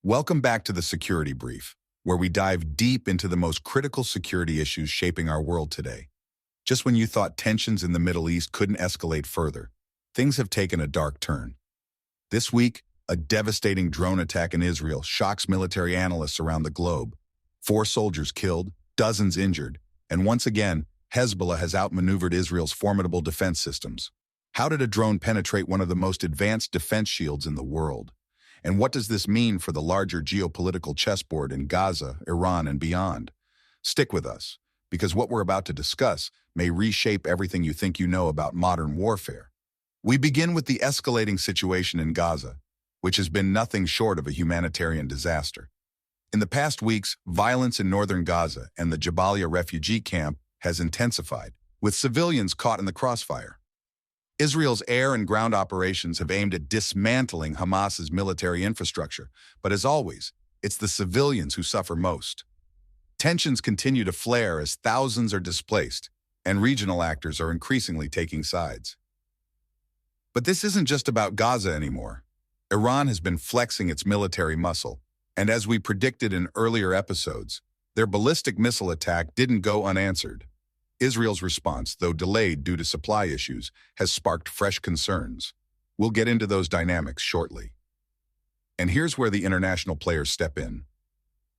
Welcome back to the Security Brief, where we dive deep into the most critical security issues shaping our world today. Just when you thought tensions in the Middle East couldn't escalate further, things have taken a dark turn. This week, a devastating drone attack in Israel shocks military analysts around the globe. 4 soldiers killed, dozens injured, and once again, Hezbollah has outmaneuvered Israel's formidable defense systems. How did a drone penetrate one of the most advanced defense shields in the world? And what does this mean for the larger geopolitical chessboard in Gaza, Iran, and beyond? Stick with us, because what we're about to discuss may reshape everything you think you know about modern warfare. We begin with the escalating situation in Gaza, which has been nothing short of a humanitarian disaster. In the past weeks, violence in northern Gaza and the Jabalia refugee camp has intensified, with civilians caught in the crossfire. Israel's air and ground operations have aimed at dismantling Hamas's military infrastructure, but as always, it's the civilians who suffer most. Tensions continue to flare as thousands are displaced, and regional actors are increasingly taking sides. But this isn't just about Gaza anymore. Iran has been flexing its military muscle, and as we predicted in earlier episodes, their ballistic missile attack didn't go unanswered. Israel's response, though delayed due to supply issues, has sparked fresh concerns. We'll get into those dynamics shortly. And here's where the international players step in.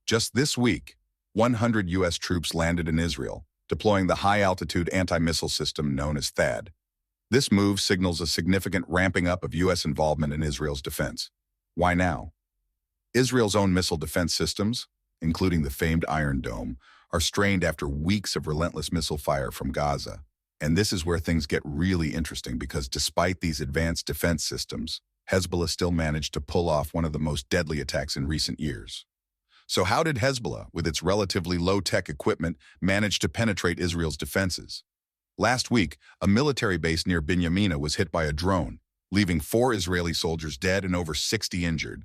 Just this week, 100 U.S. troops landed in Israel, deploying the high-altitude anti-missile system known as THAAD. This move signals a significant ramping up of U.S. involvement in Israel's defense. Why now? Israel's own missile defense systems, including the famed Iron Dome, are strained after weeks of relentless missile fire from Gaza. And this is where things get really interesting because despite these advanced defense systems, Hezbollah still managed to pull off one of the most deadly attacks in recent years. So how did Hezbollah, with its relatively low-tech equipment, manage to penetrate Israel's defenses? Last week, a military base near Binyamina was hit by a drone, leaving 4 Israeli soldiers dead and over 60 injured.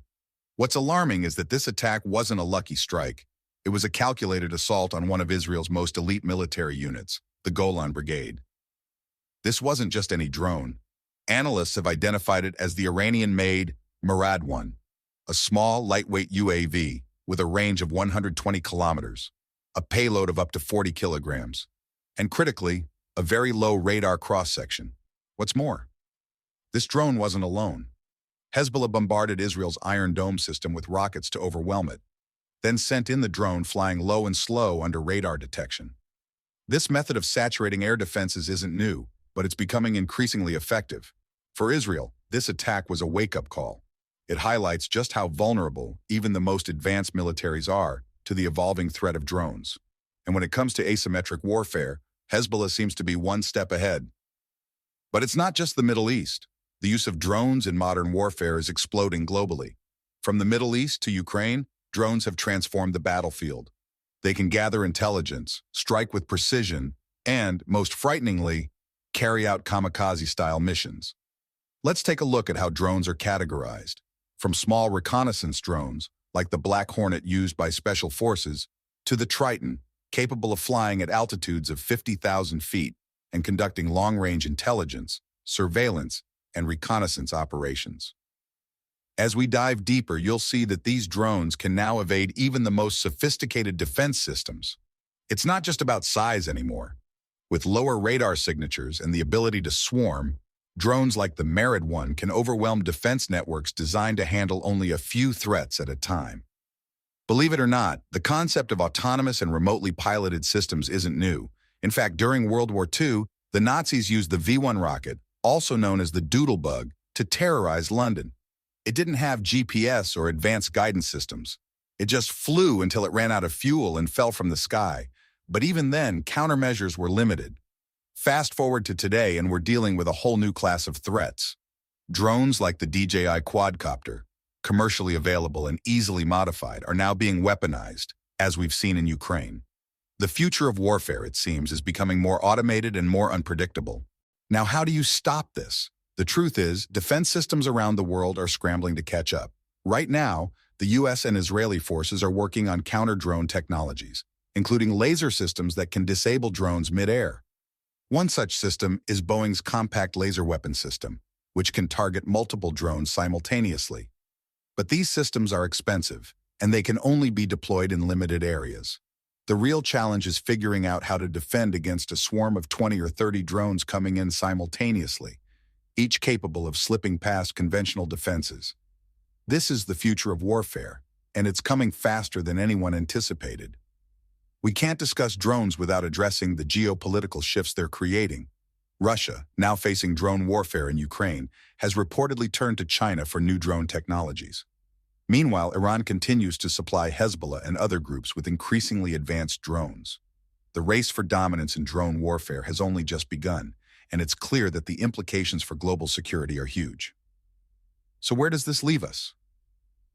What's alarming is that this attack wasn't a lucky strike. It was a calculated assault on one of Israel's most elite military units, the Golan Brigade. This wasn't just any drone. Analysts have identified it as the Iranian-made Murad-1, a small, lightweight UAV with a range of 120 kilometers, a payload of up to 40 kilograms, and critically, a very low radar cross-section. What's more, this drone wasn't alone. Hezbollah bombarded Israel's Iron Dome system with rockets to overwhelm it, then sent in the drone flying low and slow under radar detection. This method of saturating air defenses isn't new, but it's becoming increasingly effective. For Israel, this attack was a wake-up call. It highlights just how vulnerable even the most advanced militaries are to the evolving threat of drones. And when it comes to asymmetric warfare, Hezbollah seems to be one step ahead. But it's not just the Middle East. The use of drones in modern warfare is exploding globally. From the Middle East to Ukraine, drones have transformed the battlefield. They can gather intelligence, strike with precision, and, most frighteningly, carry out kamikaze-style missions. Let's take a look at how drones are categorized. From small reconnaissance drones, like the Black Hornet used by special forces, to the Triton, capable of flying at altitudes of 50,000 feet and conducting long-range intelligence, surveillance, and reconnaissance operations. As we dive deeper, you'll see that these drones can now evade even the most sophisticated defense systems. It's not just about size anymore. With lower radar signatures and the ability to swarm, drones like the Murad-1 can overwhelm defense networks designed to handle only a few threats at a time. Believe it or not, the concept of autonomous and remotely piloted systems isn't new. In fact, during World War II, the Nazis used the V-1 rocket, also known as the Doodlebug, to terrorize London. It didn't have GPS or advanced guidance systems. It just flew until it ran out of fuel and fell from the sky. But even then, countermeasures were limited. Fast forward to today, and we're dealing with a whole new class of threats. Drones like the DJI quadcopter, commercially available and easily modified, are now being weaponized, as we've seen in Ukraine. The future of warfare, it seems, is becoming more automated and more unpredictable. Now, how do you stop this? The truth is, defense systems around the world are scrambling to catch up. Right now, the U.S. and Israeli forces are working on counter-drone technologies, including laser systems that can disable drones mid-air. One such system is Boeing's compact laser weapon system, which can target multiple drones simultaneously. But these systems are expensive, and they can only be deployed in limited areas. The real challenge is figuring out how to defend against a swarm of 20 or 30 drones coming in simultaneously, each capable of slipping past conventional defenses. This is the future of warfare, and it's coming faster than anyone anticipated. We can't discuss drones without addressing the geopolitical shifts they're creating. Russia, now facing drone warfare in Ukraine, has reportedly turned to China for new drone technologies. Meanwhile, Iran continues to supply Hezbollah and other groups with increasingly advanced drones. The race for dominance in drone warfare has only just begun, and it's clear that the implications for global security are huge. So where does this leave us?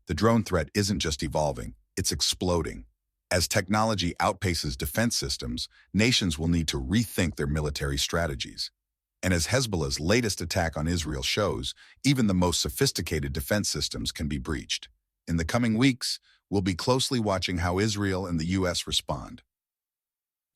The drone threat isn't just evolving, it's exploding. As technology outpaces defense systems, nations will need to rethink their military strategies. And as Hezbollah's latest attack on Israel shows, even the most sophisticated defense systems can be breached. In the coming weeks, we'll be closely watching how Israel and the U.S. respond.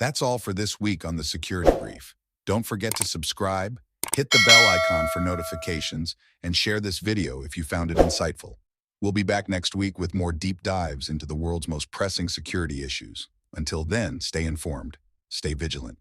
That's all for this week on the Security Brief. Don't forget to subscribe, hit the bell icon for notifications, and share this video if you found it insightful. We'll be back next week with more deep dives into the world's most pressing security issues. Until then, stay informed, stay vigilant.